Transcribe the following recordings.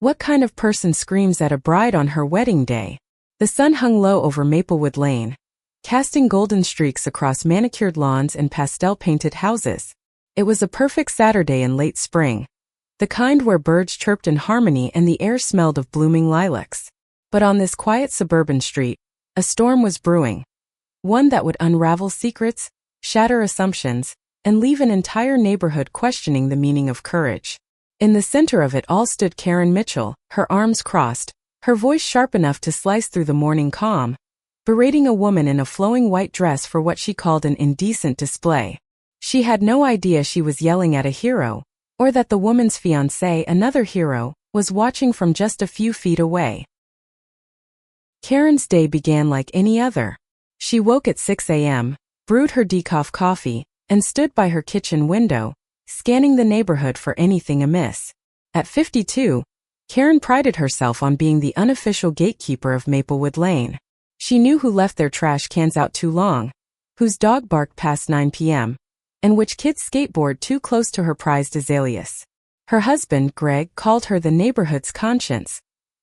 What kind of person screams at a bride on her wedding day? The sun hung low over Maplewood Lane, casting golden streaks across manicured lawns and pastel-painted houses. It was a perfect Saturday in late spring, the kind where birds chirped in harmony and the air smelled of blooming lilacs. But on this quiet suburban street, a storm was brewing. One that would unravel secrets, shatter assumptions, and leave an entire neighborhood questioning the meaning of courage. In the center of it all stood Karen Mitchell, her arms crossed, her voice sharp enough to slice through the morning calm, berating a woman in a flowing white dress for what she called an indecent display. She had no idea she was yelling at a hero, or that the woman's fiancé, another hero, was watching from just a few feet away. Karen's day began like any other. She woke at 6 a.m., brewed her decaf coffee, and stood by her kitchen window, scanning the neighborhood for anything amiss. At 52, Karen prided herself on being the unofficial gatekeeper of Maplewood Lane. She knew who left their trash cans out too long, whose dog barked past 9 p.m., and which kids skateboard too close to her prized azaleas. Her husband, Greg, called her the neighborhood's conscience,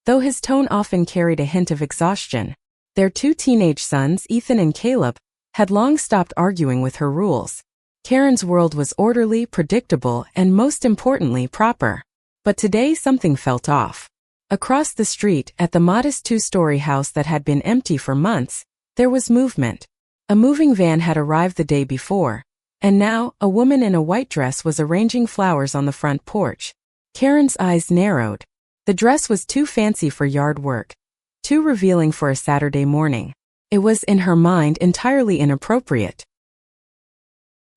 though his tone often carried a hint of exhaustion. Their two teenage sons, Ethan and Caleb, had long stopped arguing with her rules. Karen's world was orderly, predictable, and most importantly, proper. But today something felt off. Across the street, at the modest two-story house that had been empty for months, there was movement. A moving van had arrived the day before, and now, a woman in a white dress was arranging flowers on the front porch. Karen's eyes narrowed. The dress was too fancy for yard work, too revealing for a Saturday morning. It was, in her mind, entirely inappropriate.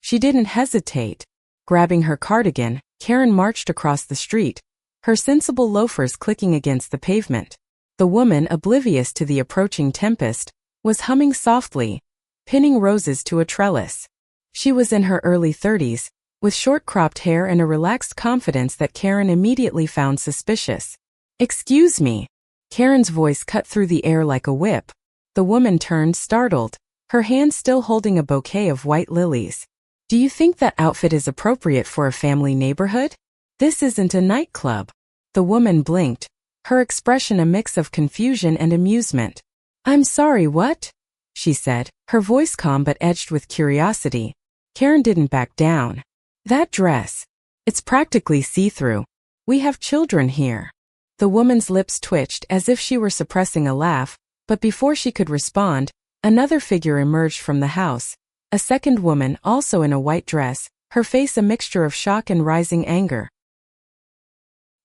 She didn't hesitate. Grabbing her cardigan, Karen marched across the street, her sensible loafers clicking against the pavement. The woman, oblivious to the approaching tempest, was humming softly, pinning roses to a trellis. She was in her early 30s, with short-cropped hair and a relaxed confidence that Karen immediately found suspicious. "Excuse me." Karen's voice cut through the air like a whip. The woman turned, startled, her hand still holding a bouquet of white lilies. "Do you think that outfit is appropriate for a family neighborhood? This isn't a nightclub." The woman blinked, her expression a mix of confusion and amusement. "I'm sorry, what?" she said, her voice calm but edged with curiosity. Karen didn't back down. "That dress. It's practically see-through. We have children here." The woman's lips twitched as if she were suppressing a laugh, but before she could respond, another figure emerged from the house. A second woman, also in a white dress, her face a mixture of shock and rising anger.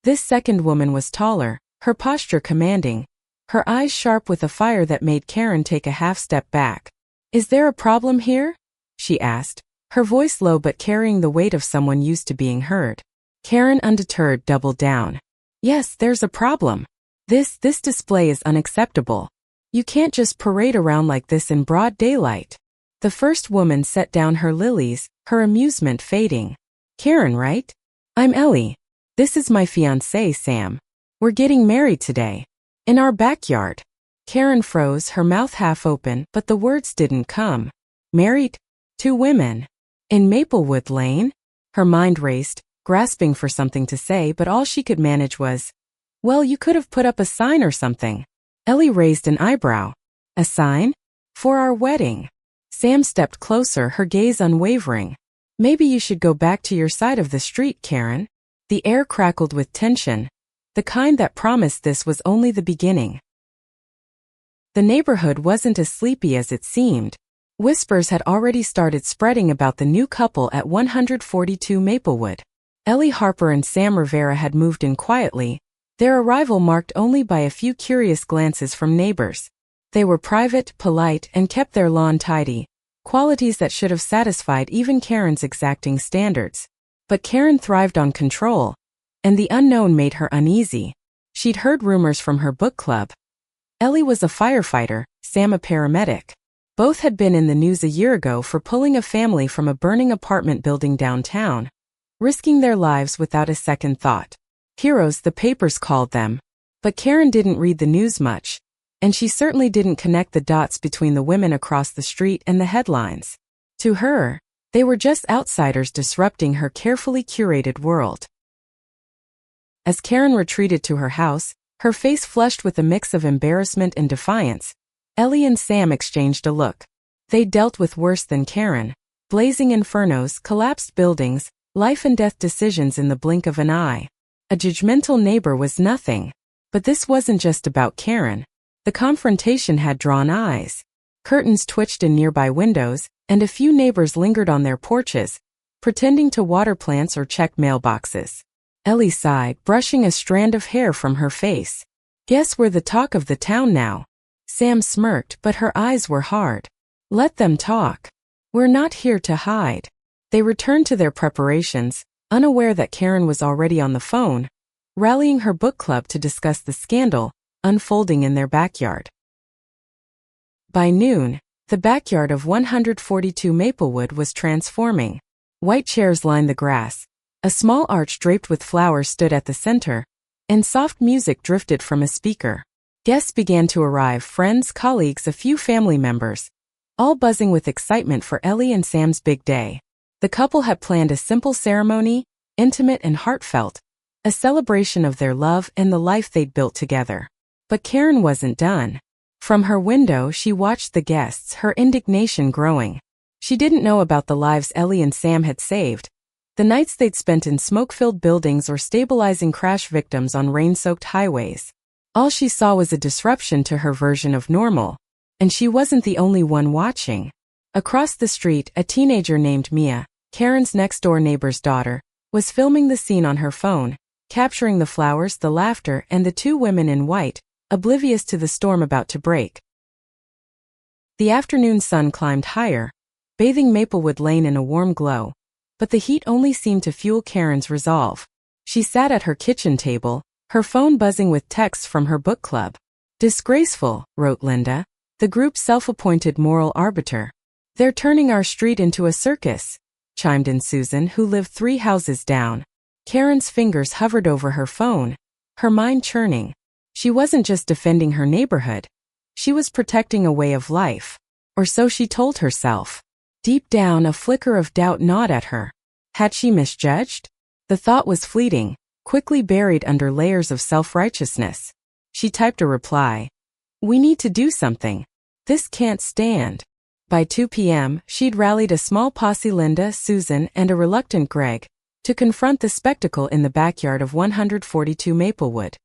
This second woman was taller, her posture commanding, her eyes sharp with a fire that made Karen take a half-step back. "Is there a problem here?" she asked, her voice low but carrying the weight of someone used to being heard. Karen, undeterred, doubled down. "Yes, there's a problem. This display is unacceptable. You can't just parade around like this in broad daylight." The first woman set down her lilies, her amusement fading. "Karen, right? I'm Ellie. This is my fiancé, Sam. We're getting married today. In our backyard." Karen froze, her mouth half open, but the words didn't come. "Married? Two women? In Maplewood Lane?" Her mind raced, grasping for something to say, but all she could manage was, "Well, you could have put up a sign or something." Ellie raised an eyebrow. "A sign? For our wedding?" Sam stepped closer, her gaze unwavering. "Maybe you should go back to your side of the street, Karen." The air crackled with tension, the kind that promised this was only the beginning. The neighborhood wasn't as sleepy as it seemed. Whispers had already started spreading about the new couple at 142 Maplewood. Ellie Harper and Sam Rivera had moved in quietly, their arrival marked only by a few curious glances from neighbors. They were private, polite, and kept their lawn tidy, qualities that should have satisfied even Karen's exacting standards. But Karen thrived on control, and the unknown made her uneasy. She'd heard rumors from her book club. Ellie was a firefighter, Sam a paramedic. Both had been in the news a year ago for pulling a family from a burning apartment building downtown, risking their lives without a second thought. Heroes, the papers called them. But Karen didn't read the news much, and she certainly didn't connect the dots between the women across the street and the headlines. To her, they were just outsiders disrupting her carefully curated world. As Karen retreated to her house, her face flushed with a mix of embarrassment and defiance, Ellie and Sam exchanged a look. They dealt with worse than Karen. Blazing infernos, collapsed buildings, life and death decisions in the blink of an eye. A judgmental neighbor was nothing. But this wasn't just about Karen. The confrontation had drawn eyes. Curtains twitched in nearby windows, and a few neighbors lingered on their porches, pretending to water plants or check mailboxes. Ellie sighed, brushing a strand of hair from her face. Guess we're the talk of the town now. Sam smirked, but her eyes were hard. Let them talk. We're not here to hide. They returned to their preparations, unaware that Karen was already on the phone, rallying her book club to discuss the scandal unfolding in their backyard. By noon, the backyard of 142 Maplewood was transforming. White chairs lined the grass. A small arch draped with flowers stood at the center, and soft music drifted from a speaker. Guests began to arrive, friends, colleagues, a few family members, all buzzing with excitement for Ellie and Sam's big day. The couple had planned a simple ceremony, intimate and heartfelt, a celebration of their love and the life they'd built together. But Karen wasn't done. From her window she watched the guests, her indignation growing. She didn't know about the lives Ellie and Sam had saved, the nights they'd spent in smoke-filled buildings or stabilizing crash victims on rain-soaked highways. All she saw was a disruption to her version of normal, and she wasn't the only one watching. Across the street, a teenager named Mia, Karen's next-door neighbor's daughter, was filming the scene on her phone, capturing the flowers, the laughter, and the two women in white, oblivious to the storm about to break. The afternoon sun climbed higher, bathing Maplewood Lane in a warm glow, but the heat only seemed to fuel Karen's resolve. She sat at her kitchen table, her phone buzzing with texts from her book club. Disgraceful, wrote Linda, the group's self-appointed moral arbiter. They're turning our street into a circus, chimed in Susan, who lived 3 houses down. Karen's fingers hovered over her phone, her mind churning. She wasn't just defending her neighborhood. She was protecting a way of life. Or so she told herself. Deep down, a flicker of doubt gnawed at her. Had she misjudged? The thought was fleeting, quickly buried under layers of self-righteousness. She typed a reply. We need to do something. This can't stand. By 2 p.m., she'd rallied a small posse, Linda, Susan, and a reluctant Greg, to confront the spectacle in the backyard of 142 Maplewood.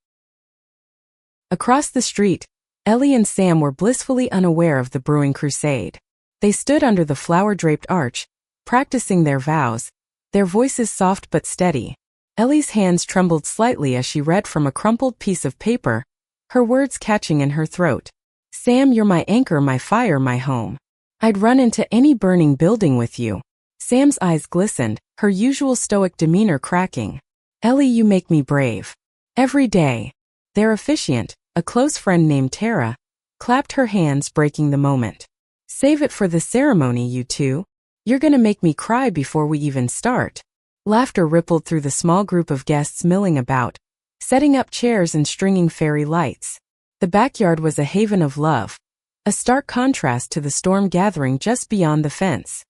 Across the street, Ellie and Sam were blissfully unaware of the brewing crusade. They stood under the flower-draped arch, practicing their vows, their voices soft but steady. Ellie's hands trembled slightly as she read from a crumpled piece of paper, her words catching in her throat. Sam, you're my anchor, my fire, my home. I'd run into any burning building with you. Sam's eyes glistened, her usual stoic demeanor cracking. Ellie, you make me brave. Every day. Their officiant, a close friend named Tara, clapped her hands, breaking the moment. Save it for the ceremony, you two. You're gonna make me cry before we even start. Laughter rippled through the small group of guests milling about, setting up chairs and stringing fairy lights. The backyard was a haven of love, a stark contrast to the storm gathering just beyond the fence.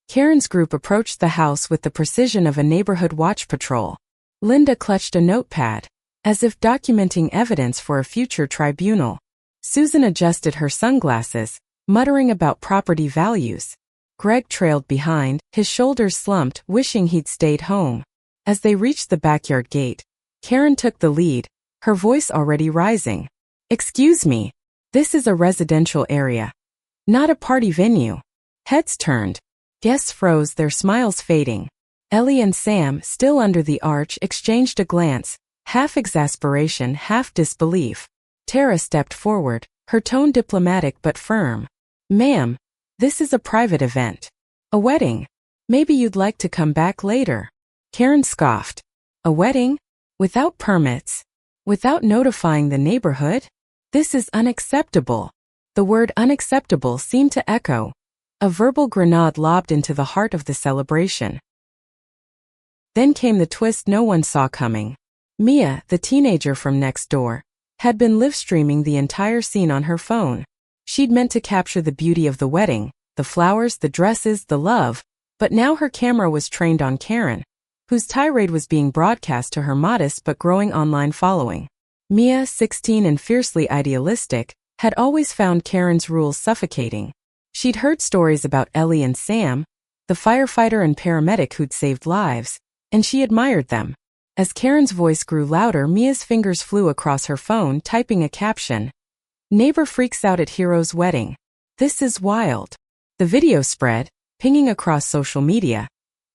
Karen's group approached the house with the precision of a neighborhood watch patrol. Linda clutched a notepad, as if documenting evidence for a future tribunal. Susan adjusted her sunglasses, muttering about property values. Greg trailed behind, his shoulders slumped, wishing he'd stayed home. As they reached the backyard gate, Karen took the lead, her voice already rising. Excuse me, this is a residential area, not a party venue. Heads turned. Guests froze, their smiles fading. Ellie and Sam, still under the arch, exchanged a glance, half exasperation, half disbelief. Tara stepped forward, her tone diplomatic but firm. Ma'am, this is a private event. A wedding. Maybe you'd like to come back later. Karen scoffed. A wedding? Without permits? Without notifying the neighborhood? This is unacceptable. The word unacceptable seemed to echo, a verbal grenade lobbed into the heart of the celebration. Then came the twist no one saw coming. Mia, the teenager from next door, had been live-streaming the entire scene on her phone. She'd meant to capture the beauty of the wedding, the flowers, the dresses, the love, but now her camera was trained on Karen, whose tirade was being broadcast to her modest but growing online following. Mia, 16 and fiercely idealistic, had always found Karen's rules suffocating. She'd heard stories about Ellie and Sam, the firefighter and paramedic who'd saved lives, and she admired them. As Karen's voice grew louder, Mia's fingers flew across her phone, typing a caption. Neighbor freaks out at hero's wedding. This is wild. The video spread, pinging across social media,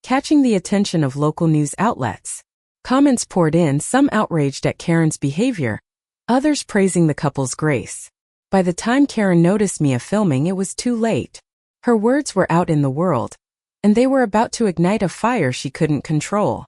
catching the attention of local news outlets. Comments poured in, some outraged at Karen's behavior, others praising the couple's grace. By the time Karen noticed Mia filming, it was too late. Her words were out in the world, and they were about to ignite a fire she couldn't control.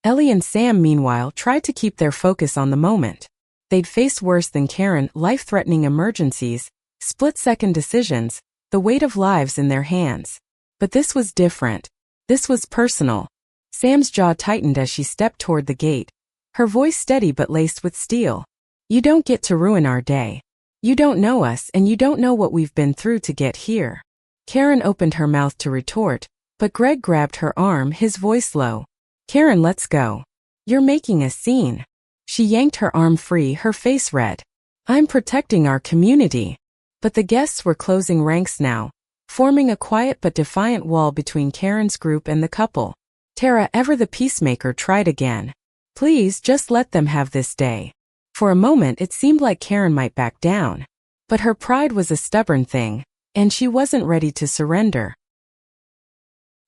Ellie and Sam, meanwhile, tried to keep their focus on the moment. They'd faced worse than Karen, life-threatening emergencies, split-second decisions, the weight of lives in their hands. But this was different. This was personal. Sam's jaw tightened as she stepped toward the gate, her voice steady but laced with steel. You don't get to ruin our day. You don't know us, and you don't know what we've been through to get here. Karen opened her mouth to retort, but Greg grabbed her arm, his voice low. Karen, let's go. You're making a scene. She yanked her arm free, her face red. I'm protecting our community. But the guests were closing ranks now, forming a quiet but defiant wall between Karen's group and the couple. Tara, ever the peacemaker, tried again. Please, just let them have this day. For a moment it seemed like Karen might back down. But her pride was a stubborn thing, and she wasn't ready to surrender.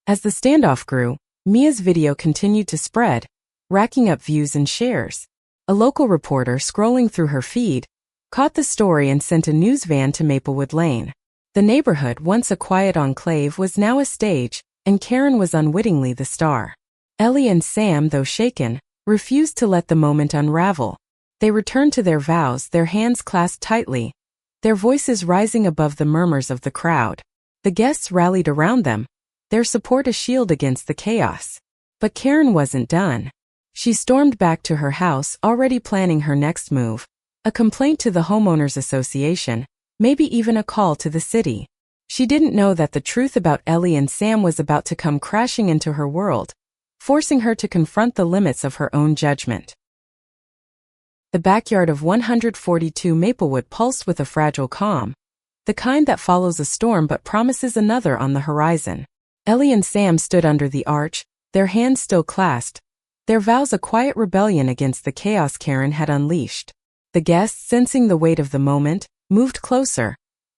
As the standoff grew, Mia's video continued to spread, racking up views and shares. A local reporter, scrolling through her feed, caught the story and sent a news van to Maplewood Lane. The neighborhood, once a quiet enclave, was now a stage, and Karen was unwittingly the star. Ellie and Sam, though shaken, refused to let the moment unravel. They returned to their vows, their hands clasped tightly, their voices rising above the murmurs of the crowd. The guests rallied around them, their support a shield against the chaos. But Karen wasn't done. She stormed back to her house, already planning her next move. A complaint to the homeowners association, maybe even a call to the city. She didn't know that the truth about Ellie and Sam was about to come crashing into her world, forcing her to confront the limits of her own judgment. The backyard of 142 Maplewood pulsed with a fragile calm, the kind that follows a storm but promises another on the horizon. Ellie and Sam stood under the arch, their hands still clasped, their vows a quiet rebellion against the chaos Karen had unleashed. The guests, sensing the weight of the moment, moved closer,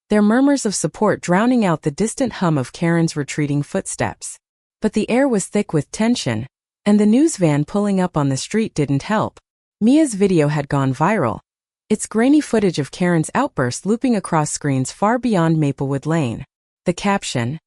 their murmurs of support drowning out the distant hum of Karen's retreating footsteps. But the air was thick with tension, and the news van pulling up on the street didn't help. Mia's video had gone viral, its grainy footage of Karen's outburst looping across screens far beyond Maplewood Lane. The caption,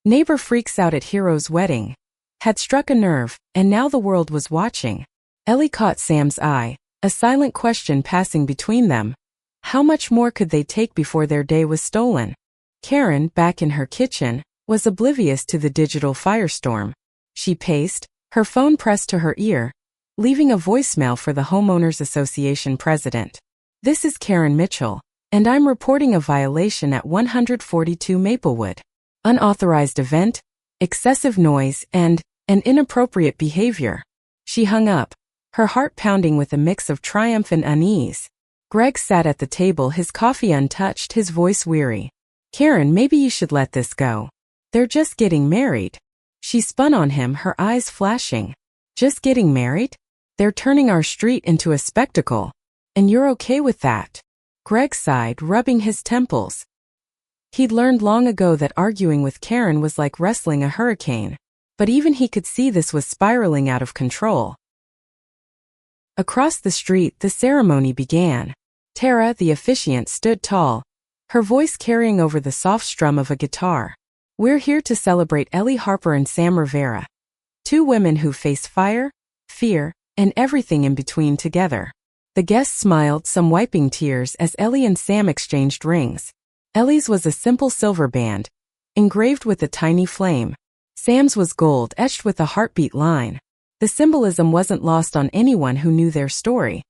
"Neighbor freaks out at hero's wedding," had struck a nerve, and now the world was watching. Ellie caught Sam's eye, a silent question passing between them. How much more could they take before their day was stolen? Karen, back in her kitchen, was oblivious to the digital firestorm. She paced, her phone pressed to her ear, leaving a voicemail for the Homeowners Association president. This is Karen Mitchell, and I'm reporting a violation at 142 Maplewood. Unauthorized event, excessive noise, and inappropriate behavior. She hung up, her heart pounding with a mix of triumph and unease. Greg sat at the table, his coffee untouched, his voice weary. Karen, maybe you should let this go. They're just getting married. She spun on him, her eyes flashing. Just getting married? They're turning our street into a spectacle. And you're okay with that? Greg sighed, rubbing his temples. He'd learned long ago that arguing with Karen was like wrestling a hurricane. But even he could see this was spiraling out of control. Across the street, the ceremony began. Tara, the officiant, stood tall, her voice carrying over the soft strum of a guitar. We're here to celebrate Ellie Harper and Sam Rivera, two women who face fire, fear, and everything in between together. The guests smiled, some wiping tears, as Ellie and Sam exchanged rings. Ellie's was a simple silver band, engraved with a tiny flame. Sam's was gold, etched with a heartbeat line. The symbolism wasn't lost on anyone who knew their story.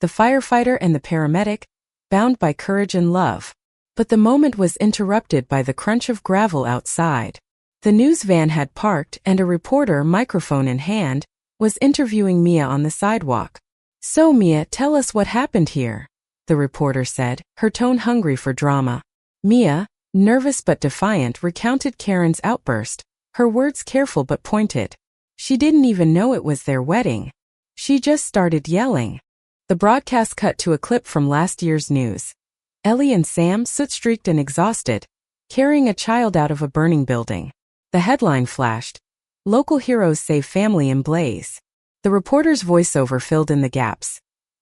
The firefighter and the paramedic, bound by courage and love. But the moment was interrupted by the crunch of gravel outside. The news van had parked and a reporter, microphone in hand, was interviewing Mia on the sidewalk. "So Mia, tell us what happened here," the reporter said, her tone hungry for drama. Mia, nervous but defiant, recounted Karen's outburst, her words careful but pointed. She didn't even know it was their wedding. She just started yelling. The broadcast cut to a clip from last year's news. Ellie and Sam, soot-streaked and exhausted, carrying a child out of a burning building. The headline flashed, "Local heroes save family in blaze." The reporter's voiceover filled in the gaps.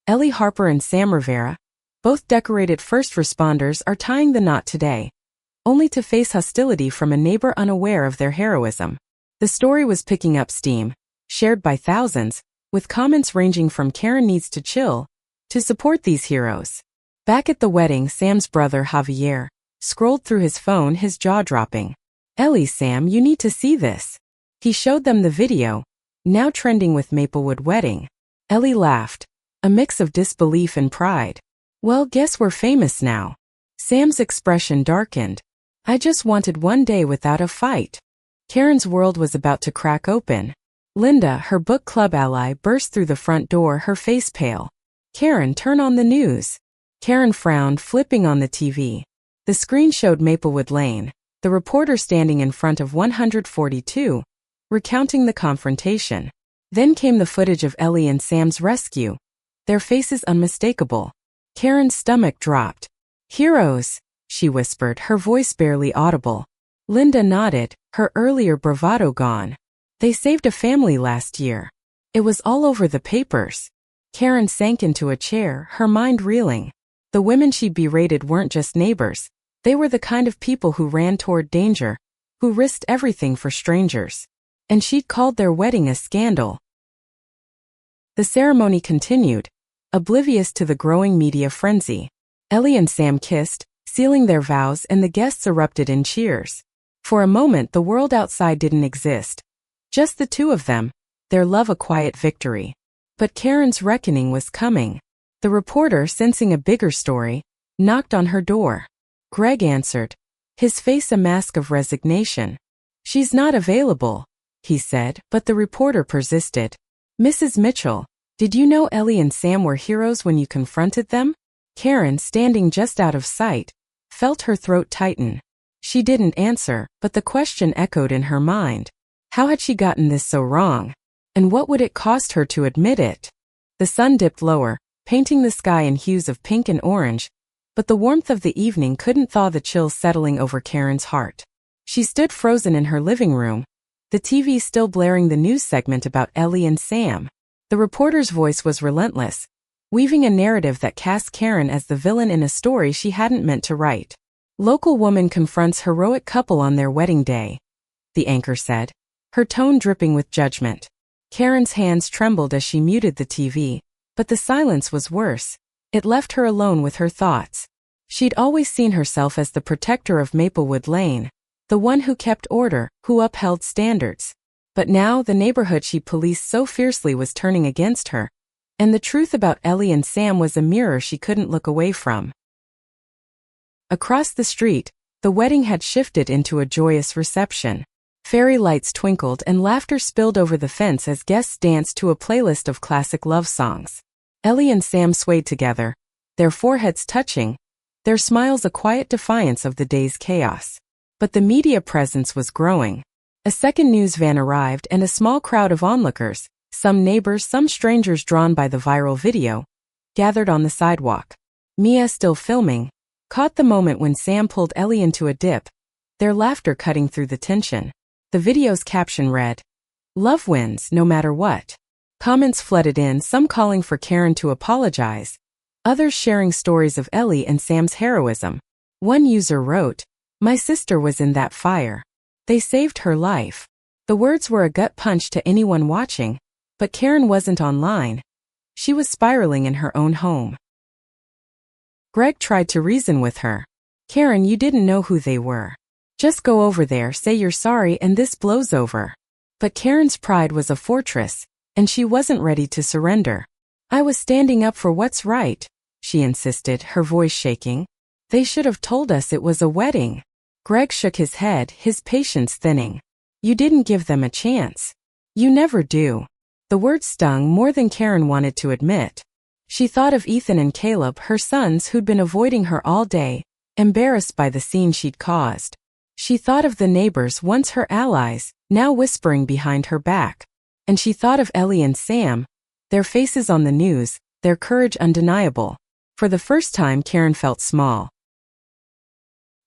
Ellie Harper and Sam Rivera, both decorated first responders, are tying the knot today, only to face hostility from a neighbor unaware of their heroism. The story was picking up steam, shared by thousands, with comments ranging from "Karen needs to chill" to "support these heroes." Back at the wedding, Sam's brother Javier scrolled through his phone, his jaw dropping. "Ellie, Sam, you need to see this." He showed them the video, now trending with Maplewood wedding. Ellie laughed, a mix of disbelief and pride. "Well, guess we're famous now." Sam's expression darkened. "I just wanted one day without a fight." Karen's world was about to crack open. Linda, her book club ally, burst through the front door, her face pale. "Karen, turn on the news." Karen frowned, flipping on the TV. The screen showed Maplewood Lane, the reporter standing in front of 142, recounting the confrontation. Then came the footage of Ellie and Sam's rescue, their faces unmistakable. Karen's stomach dropped. "Heroes," she whispered, her voice barely audible. Linda nodded, her earlier bravado gone. "They saved a family last year. It was all over the papers." Karen sank into a chair, her mind reeling. The women she berated weren't just neighbors. They were the kind of people who ran toward danger, who risked everything for strangers. And she'd called their wedding a scandal. The ceremony continued, oblivious to the growing media frenzy. Ellie and Sam kissed, sealing their vows, and the guests erupted in cheers. For a moment the world outside didn't exist. Just the two of them, their love a quiet victory. But Karen's reckoning was coming. The reporter, sensing a bigger story, knocked on her door. Greg answered, his face a mask of resignation. "She's not available," he said, but the reporter persisted. "Mrs. Mitchell, did you know Ellie and Sam were heroes when you confronted them?" Karen, standing just out of sight, felt her throat tighten. She didn't answer, but the question echoed in her mind. How had she gotten this so wrong? And what would it cost her to admit it? The sun dipped lower, painting the sky in hues of pink and orange, but the warmth of the evening couldn't thaw the chills settling over Karen's heart. She stood frozen in her living room, the TV still blaring the news segment about Ellie and Sam. The reporter's voice was relentless, weaving a narrative that cast Karen as the villain in a story she hadn't meant to write. "Local woman confronts heroic couple on their wedding day," the anchor said, her tone dripping with judgment. Karen's hands trembled as she muted the TV, but the silence was worse. It left her alone with her thoughts. She'd always seen herself as the protector of Maplewood Lane, the one who kept order, who upheld standards. But now the neighborhood she policed so fiercely was turning against her, and the truth about Ellie and Sam was a mirror she couldn't look away from. Across the street, the wedding had shifted into a joyous reception. Fairy lights twinkled and laughter spilled over the fence as guests danced to a playlist of classic love songs. Ellie and Sam swayed together, their foreheads touching, their smiles a quiet defiance of the day's chaos. But the media presence was growing. A second news van arrived and a small crowd of onlookers, some neighbors, some strangers drawn by the viral video, gathered on the sidewalk. Mia, still filming, caught the moment when Sam pulled Ellie into a dip, their laughter cutting through the tension. The video's caption read, "Love wins no matter what." Comments flooded in, some calling for Karen to apologize, others sharing stories of Ellie and Sam's heroism. One user wrote, "My sister was in that fire. They saved her life." The words were a gut punch to anyone watching, but Karen wasn't online. She was spiraling in her own home. Greg tried to reason with her. "Karen, you didn't know who they were. Just go over there, say you're sorry, and this blows over." But Karen's pride was a fortress, and she wasn't ready to surrender. "I was standing up for what's right," she insisted, her voice shaking. "They should have told us it was a wedding." Greg shook his head, his patience thinning. You didn't give them a chance. You never do. The words stung more than Karen wanted to admit. She thought of Ethan and Caleb, her sons who'd been avoiding her all day, embarrassed by the scene she'd caused. She thought of the neighbors, once her allies, now whispering behind her back. And she thought of Ellie and Sam, their faces on the news, their courage undeniable. For the first time, Karen felt small.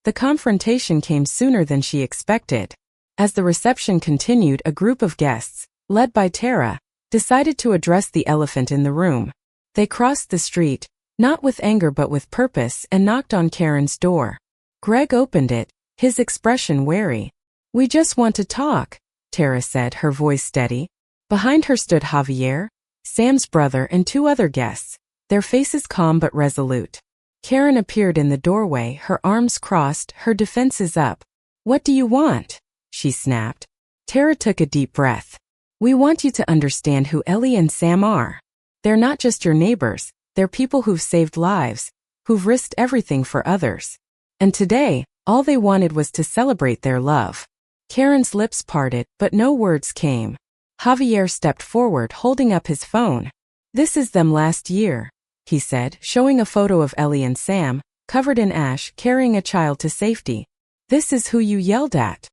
The confrontation came sooner than she expected. As the reception continued, a group of guests, led by Tara, decided to address the elephant in the room. They crossed the street, not with anger but with purpose, and knocked on Karen's door. Greg opened it, his expression wary. "We just want to talk," Tara said, her voice steady. Behind her stood Javier, Sam's brother, and two other guests, their faces calm but resolute. Karen appeared in the doorway, her arms crossed, her defenses up. "What do you want?" she snapped. Tara took a deep breath. "We want you to understand who Ellie and Sam are. They're not just your neighbors, they're people who've saved lives, who've risked everything for others. And today, all they wanted was to celebrate their love." Karen's lips parted, but no words came. Javier stepped forward, holding up his phone. "This is them last year," he said, showing a photo of Ellie and Sam, covered in ash, carrying a child to safety. "This is who you yelled at."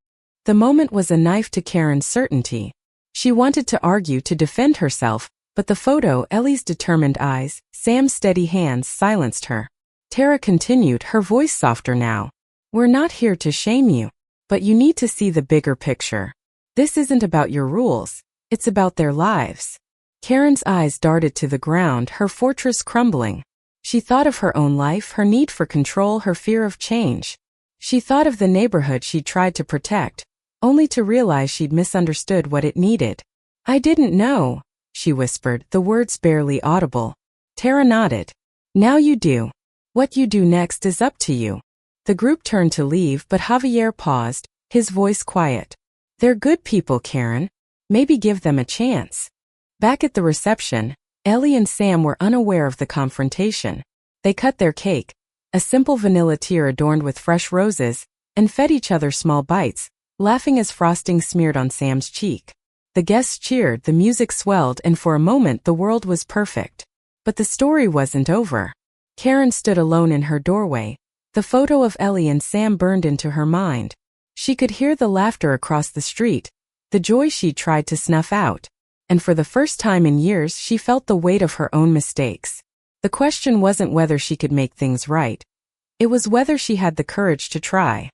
The moment was a knife to Karen's certainty. She wanted to argue, to defend herself, but the photo, Ellie's determined eyes, Sam's steady hands silenced her. Tara continued, her voice softer now. "We're not here to shame you, but you need to see the bigger picture. This isn't about your rules, it's about their lives." Karen's eyes darted to the ground, her fortress crumbling. She thought of her own life, her need for control, her fear of change. She thought of the neighborhood she'd tried to protect, only to realize she'd misunderstood what it needed. "I didn't know," she whispered, the words barely audible. Tara nodded. "Now you do. What you do next is up to you." The group turned to leave, but Javier paused, his voice quiet. "They're good people, Karen. Maybe give them a chance." Back at the reception, Ellie and Sam were unaware of the confrontation. They cut their cake, a simple vanilla tier adorned with fresh roses, and fed each other small bites, laughing as frosting smeared on Sam's cheek. The guests cheered, the music swelled, and for a moment the world was perfect. But the story wasn't over. Karen stood alone in her doorway. The photo of Ellie and Sam burned into her mind. She could hear the laughter across the street, the joy she tried to snuff out. And for the first time in years she felt the weight of her own mistakes. The question wasn't whether she could make things right. It was whether she had the courage to try.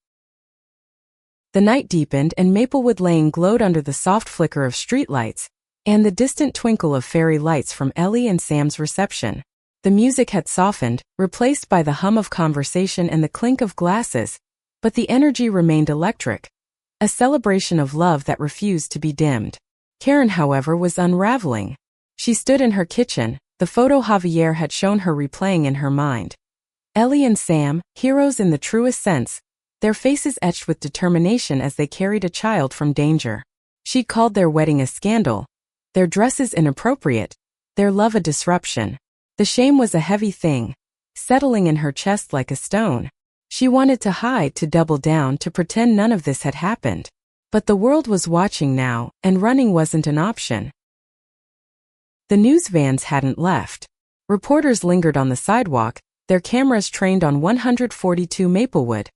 The night deepened and Maplewood Lane glowed under the soft flicker of streetlights and the distant twinkle of fairy lights from Ellie and Sam's reception. The music had softened, replaced by the hum of conversation and the clink of glasses, but the energy remained electric, a celebration of love that refused to be dimmed. Karen, however, was unraveling. She stood in her kitchen, the photo Javier had shown her replaying in her mind. Ellie and Sam, heroes in the truest sense, their faces etched with determination as they carried a child from danger. She'd called their wedding a scandal, their dresses inappropriate, their love a disruption. The shame was a heavy thing, settling in her chest like a stone. She wanted to hide, to double down, to pretend none of this had happened. But the world was watching now, and running wasn't an option. The news vans hadn't left. Reporters lingered on the sidewalk, their cameras trained on 142 Maplewood,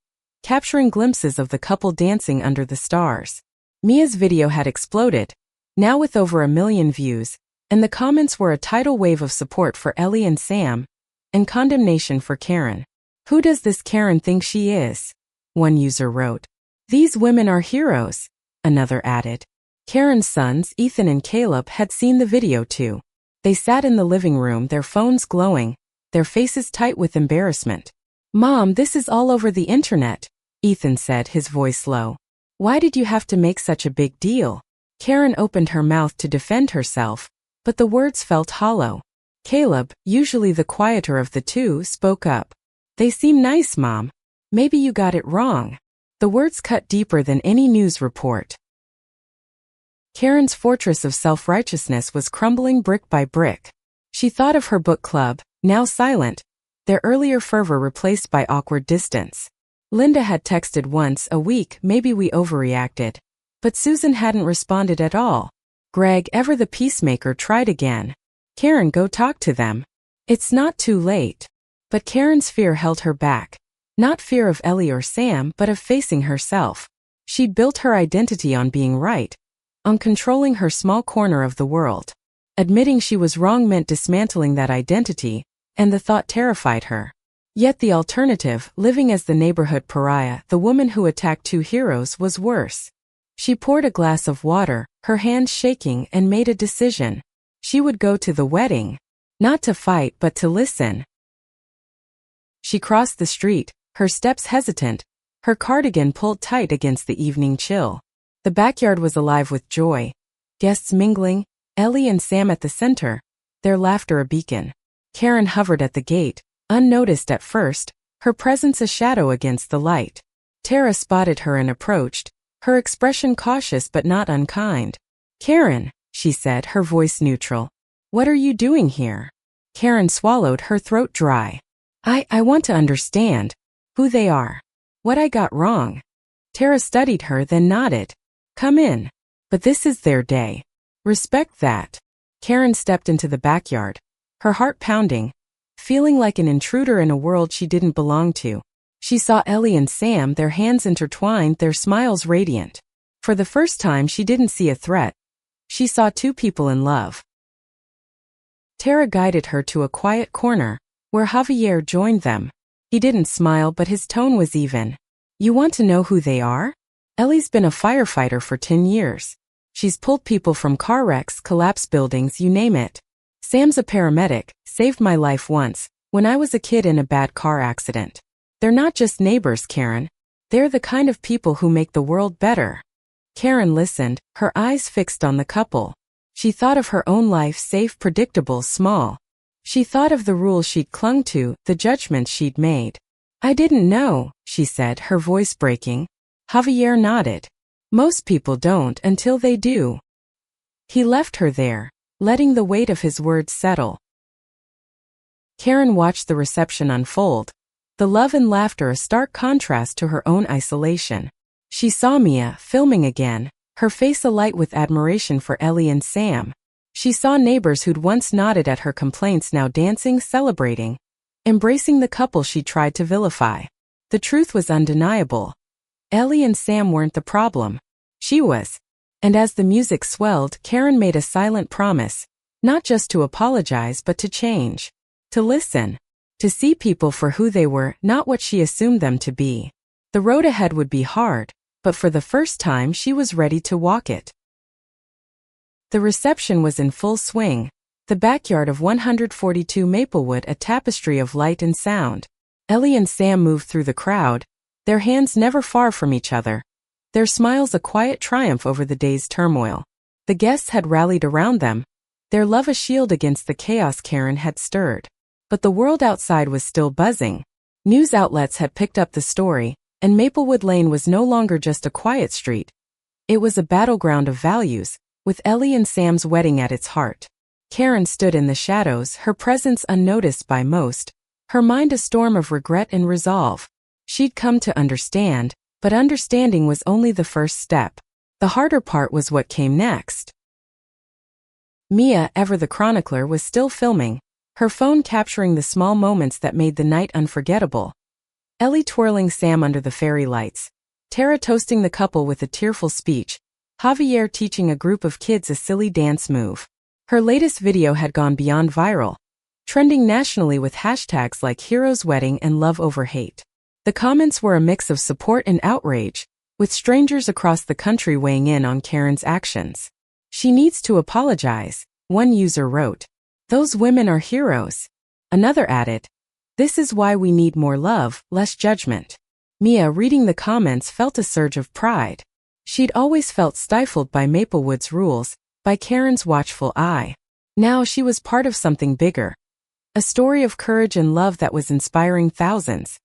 capturing glimpses of the couple dancing under the stars. Mia's video had exploded, now with over 1 million views, and the comments were a tidal wave of support for Ellie and Sam, and condemnation for Karen. "Who does this Karen think she is?" one user wrote. "These women are heroes," another added. Karen's sons, Ethan and Caleb, had seen the video too. They sat in the living room, their phones glowing, their faces tight with embarrassment. "Mom, this is all over the internet," Ethan said, his voice low. "Why did you have to make such a big deal?" Karen opened her mouth to defend herself, but the words felt hollow. Caleb, usually the quieter of the two, spoke up. "They seem nice, Mom. Maybe you got it wrong." The words cut deeper than any news report. Karen's fortress of self-righteousness was crumbling brick by brick. She thought of her book club, now silent, their earlier fervor replaced by awkward distance. Linda had texted once a week, "Maybe we overreacted." But Susan hadn't responded at all. Greg, ever the peacemaker, tried again. Karen, go talk to them. It's not too late. But Karen's fear held her back. Not fear of Ellie or Sam, but of facing herself. She'd built her identity on being right, on controlling her small corner of the world. Admitting she was wrong meant dismantling that identity, and the thought terrified her. Yet the alternative, living as the neighborhood pariah, the woman who attacked two heroes, was worse. She poured a glass of water, her hands shaking, and made a decision. She would go to the wedding. Not to fight, but to listen. She crossed the street, her steps hesitant, her cardigan pulled tight against the evening chill. The backyard was alive with joy. Guests mingling, Ellie and Sam at the center, their laughter a beacon. Karen hovered at the gate, unnoticed at first, her presence a shadow against the light. Tara spotted her and approached, her expression cautious but not unkind. Karen, she said, her voice neutral. What are you doing here? Karen swallowed, her throat dry. I want to understand who they are. What I got wrong. Tara studied her, then nodded. Come in. But this is their day. Respect that. Karen stepped into the backyard, her heart pounding, feeling like an intruder in a world she didn't belong to. She saw Ellie and Sam, their hands intertwined, their smiles radiant. For the first time, she didn't see a threat. She saw two people in love. Tara guided her to a quiet corner, where Javier joined them. He didn't smile, but his tone was even. You want to know who they are? Ellie's been a firefighter for 10 years. She's pulled people from car wrecks, collapsed buildings, you name it. Sam's a paramedic, saved my life once, when I was a kid in a bad car accident. They're not just neighbors, Karen. They're the kind of people who make the world better. Karen listened, her eyes fixed on the couple. She thought of her own life, safe, predictable, small. She thought of the rules she'd clung to, the judgments she'd made. I didn't know, she said, her voice breaking. Javier nodded. Most people don't until they do. He left her there, letting the weight of his words settle. Karen watched the reception unfold, the love and laughter a stark contrast to her own isolation. She saw Mia, filming again, her face alight with admiration for Ellie and Sam. She saw neighbors who'd once nodded at her complaints now dancing, celebrating, embracing the couple she tried to vilify. The truth was undeniable. Ellie and Sam weren't the problem. She was. And as the music swelled, Karen made a silent promise, not just to apologize but to change. To listen. To see people for who they were, not what she assumed them to be. The road ahead would be hard, but for the first time she was ready to walk it. The reception was in full swing, the backyard of 142 Maplewood a tapestry of light and sound. Ellie and Sam moved through the crowd, their hands never far from each other, their smiles a quiet triumph over the day's turmoil. The guests had rallied around them, their love a shield against the chaos Karen had stirred. But the world outside was still buzzing. News outlets had picked up the story, and Maplewood Lane was no longer just a quiet street. It was a battleground of values, with Ellie and Sam's wedding at its heart. Karen stood in the shadows, her presence unnoticed by most, her mind a storm of regret and resolve. She'd come to understand, but understanding was only the first step. The harder part was what came next. Mia, ever the chronicler, was still filming, her phone capturing the small moments that made the night unforgettable. Ellie twirling Sam under the fairy lights, Tara toasting the couple with a tearful speech, Javier teaching a group of kids a silly dance move. Her latest video had gone beyond viral, trending nationally with hashtags like Heroes Wedding and Love Over Hate. The comments were a mix of support and outrage, with strangers across the country weighing in on Karen's actions. She needs to apologize, one user wrote. Those women are heroes. Another added, this is why we need more love, less judgment. Mia, reading the comments, felt a surge of pride. She'd always felt stifled by Maplewood's rules, by Karen's watchful eye. Now she was part of something bigger. A story of courage and love that was inspiring thousands.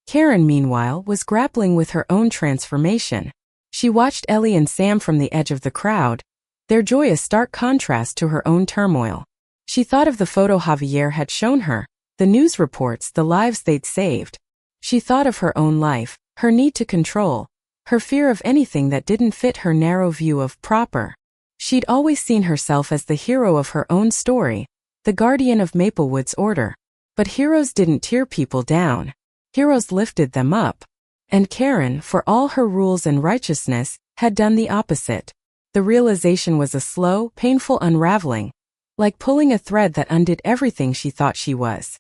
Karen, meanwhile, was grappling with her own transformation. She watched Ellie and Sam from the edge of the crowd, their joy a stark contrast to her own turmoil. She thought of the photo Javier had shown her, the news reports, the lives they'd saved. She thought of her own life, her need to control, her fear of anything that didn't fit her narrow view of proper. She'd always seen herself as the hero of her own story, the guardian of Maplewood's order. But heroes didn't tear people down. Heroes lifted them up. And Karen, for all her rules and righteousness, had done the opposite. The realization was a slow, painful unraveling, like pulling a thread that undid everything she thought she was.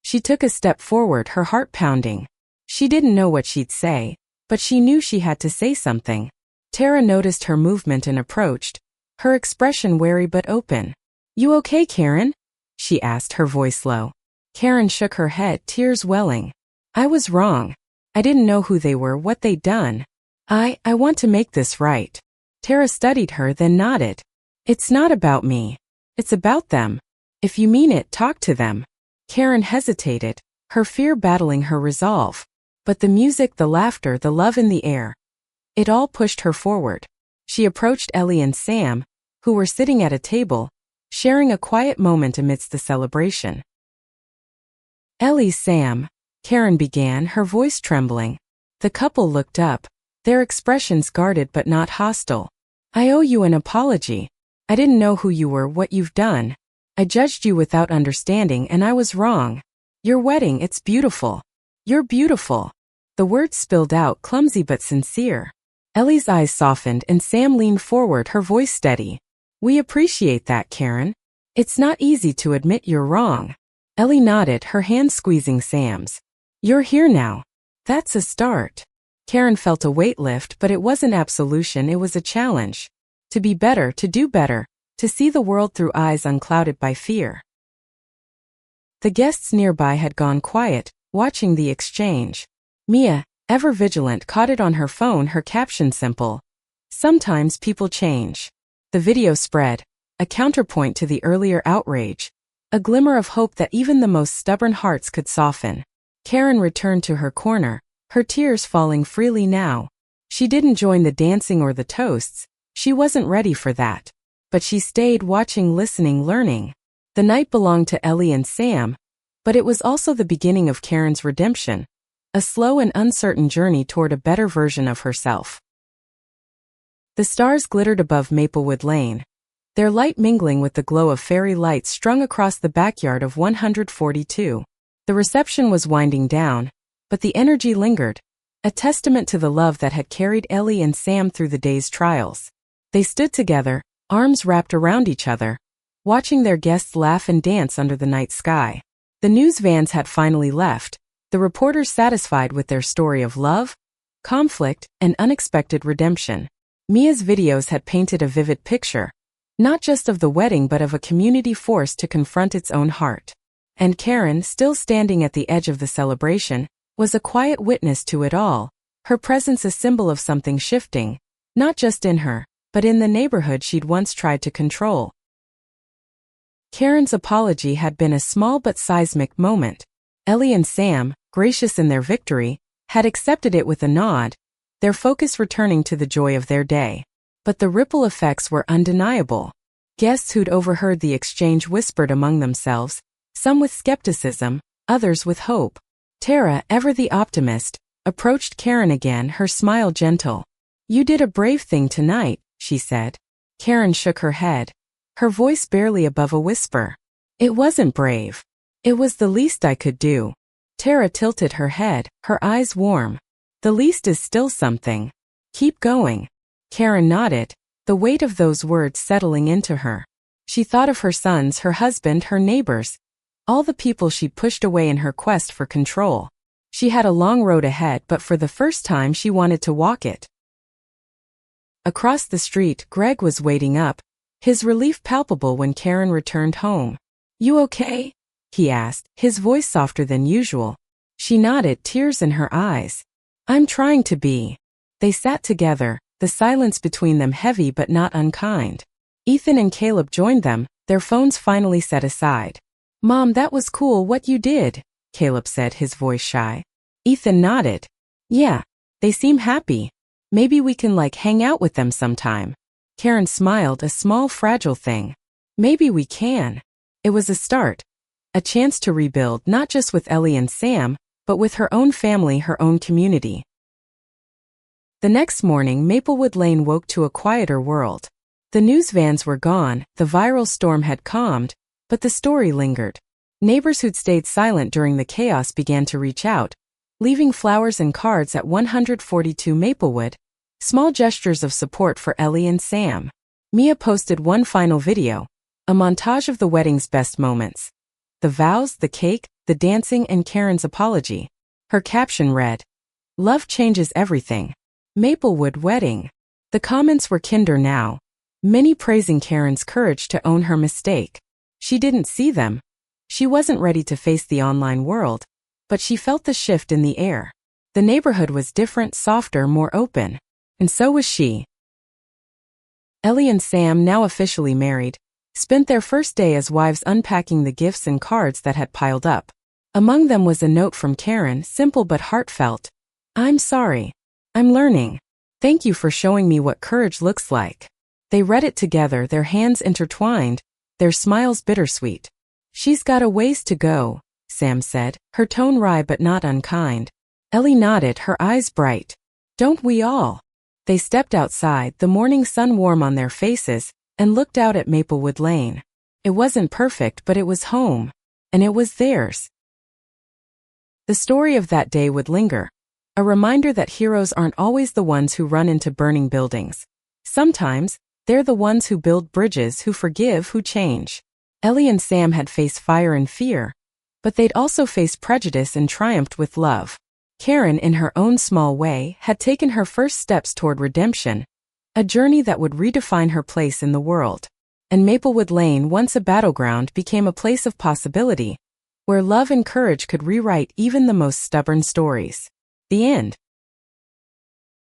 She took a step forward, her heart pounding. She didn't know what she'd say, but she knew she had to say something. Tara noticed her movement and approached, her expression wary but open. "You okay, Karen?" she asked, her voice low. Karen shook her head, tears welling. "I was wrong. I didn't know who they were, what they'd done. I want to make this right." Tara studied her, then nodded. "It's not about me. It's about them. If you mean it, talk to them." Karen hesitated, her fear battling her resolve. But the music, the laughter, the love in the air, it all pushed her forward. She approached Ellie and Sam, who were sitting at a table, sharing a quiet moment amidst the celebration. "Ellie, Sam," Karen began, her voice trembling. The couple looked up, their expressions guarded but not hostile. "I owe you an apology. I didn't know who you were, what you've done. I judged you without understanding and I was wrong. Your wedding, it's beautiful. You're beautiful." The words spilled out, clumsy but sincere. Ellie's eyes softened and Sam leaned forward, her voice steady. "We appreciate that, Karen. It's not easy to admit you're wrong." Ellie nodded, her hand squeezing Sam's. "You're here now. That's a start." Karen felt a weight lift, but it wasn't absolution, it was a challenge. To be better, to do better, to see the world through eyes unclouded by fear. The guests nearby had gone quiet, watching the exchange. Mia, ever vigilant, caught it on her phone, her caption simple. "Sometimes people change." The video spread, a counterpoint to the earlier outrage, a glimmer of hope that even the most stubborn hearts could soften. Karen returned to her corner, her tears falling freely now. She didn't join the dancing or the toasts, she wasn't ready for that. But she stayed, watching, listening, learning. The night belonged to Ellie and Sam, but it was also the beginning of Karen's redemption, a slow and uncertain journey toward a better version of herself. The stars glittered above Maplewood Lane, their light mingling with the glow of fairy lights strung across the backyard of 142. The reception was winding down, but the energy lingered, a testament to the love that had carried Ellie and Sam through the day's trials. They stood together, arms wrapped around each other, watching their guests laugh and dance under the night sky. The news vans had finally left, the reporters satisfied with their story of love, conflict, and unexpected redemption. Mia's videos had painted a vivid picture, not just of the wedding but of a community forced to confront its own heart. And Karen, still standing at the edge of the celebration, was a quiet witness to it all, her presence a symbol of something shifting, not just in her, but in the neighborhood she'd once tried to control. Karen's apology had been a small but seismic moment. Ellie and Sam, gracious in their victory, had accepted it with a nod, their focus returning to the joy of their day. But the ripple effects were undeniable. Guests who'd overheard the exchange whispered among themselves, some with skepticism, others with hope. Tara, ever the optimist, approached Karen again, her smile gentle. "You did a brave thing tonight," she said. Karen shook her head, her voice barely above a whisper. "It wasn't brave. It was the least I could do." Tara tilted her head, her eyes warm. "The least is still something. Keep going." Karen nodded, the weight of those words settling into her. She thought of her sons, her husband, her neighbors, all the people she'd pushed away in her quest for control. She had a long road ahead, but for the first time she wanted to walk it. Across the street, Greg was waiting up, his relief palpable when Karen returned home. "You okay?" he asked, his voice softer than usual. She nodded, tears in her eyes. "I'm trying to be." They sat together, the silence between them heavy but not unkind. Ethan and Caleb joined them, their phones finally set aside. "Mom, that was cool what you did," Caleb said, his voice shy. Ethan nodded. "Yeah, they seem happy. Maybe we can hang out with them sometime." Karen smiled, a small fragile thing. "Maybe we can." It was a start, a chance to rebuild not just with Ellie and Sam, but with her own family, her own community. The next morning, Maplewood Lane woke to a quieter world. The news vans were gone, the viral storm had calmed, but the story lingered. Neighbors who'd stayed silent during the chaos began to reach out, leaving flowers and cards at 142 Maplewood, small gestures of support for Ellie and Sam. Mia posted one final video, a montage of the wedding's best moments. The vows, the cake, the dancing, and Karen's apology. Her caption read, "Love changes everything. Maplewood wedding." The comments were kinder now, many praising Karen's courage to own her mistake. She didn't see them. She wasn't ready to face the online world, but she felt the shift in the air. The neighborhood was different, softer, more open. And so was she. Ellie and Sam, now officially married, spent their first day as wives unpacking the gifts and cards that had piled up. Among them was a note from Karen, simple but heartfelt. "I'm sorry. I'm learning. Thank you for showing me what courage looks like." They read it together, their hands intertwined, their smiles bittersweet. "She's got a ways to go," Sam said, her tone wry but not unkind. Ellie nodded, her eyes bright. "Don't we all?" They stepped outside, the morning sun warm on their faces, and looked out at Maplewood Lane. It wasn't perfect, but it was home. And it was theirs. The story of that day would linger. A reminder that heroes aren't always the ones who run into burning buildings. Sometimes, they're the ones who build bridges, who forgive, who change. Ellie and Sam had faced fire and fear, but they'd also faced prejudice and triumphed with love. Karen, in her own small way, had taken her first steps toward redemption, a journey that would redefine her place in the world. And Maplewood Lane, once a battleground, became a place of possibility, where love and courage could rewrite even the most stubborn stories. The end.